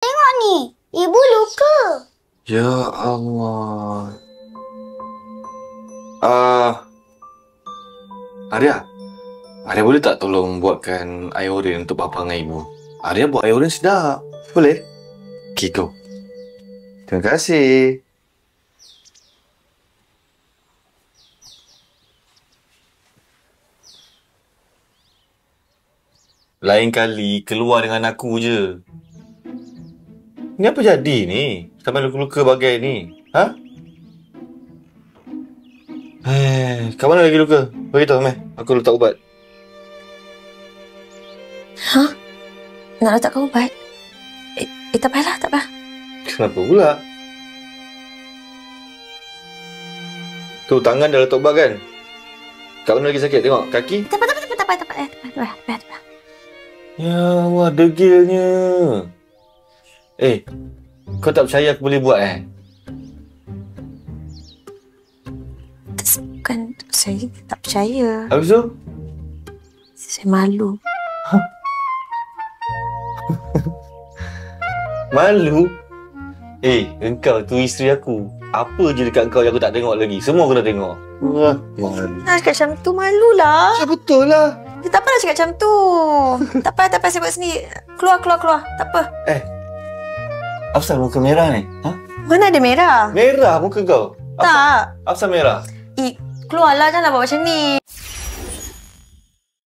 Tengok ni, ibu luka. Ya Allah. Arya. Arya boleh tak tolong buatkan air oren untuk bapa dengan ibu? Arya buat air oren sedap. Boleh? Okey, go. Terima kasih. Lain kali keluar dengan aku je. Ni apa jadi ni? Sampai luka-luka bagai ni. Ha? Kat mana lagi luka? Beritahu, Meh. Aku letak ubat. Ha? Nak letakkan ubat? Tak payahlah, tak payah. Kenapa pula? Tu, tangan dah letak ubat kan? Kat mana lagi sakit? Tengok, kaki. Tak payah. Ya Allah, degilnya. Kau tak percaya aku boleh buat Bukan, saya tak percaya. Habis tu? Saya malu. Malu? Engkau tu isteri aku. Apa je dekat kau yang aku tak tengok lagi? Semua aku dah tengok. Malu. Nak cakap macam tu, malulah. Ya, betul lah. Tak apalah cakap macam tu. Tak payah, saya buat sendiri. Keluar. Tak apa. Apa muka merah ni? Ha? Mana ada merah? Merah muka kau? Tak. Apa merah? Keluarlah, janganlah buat macam ni.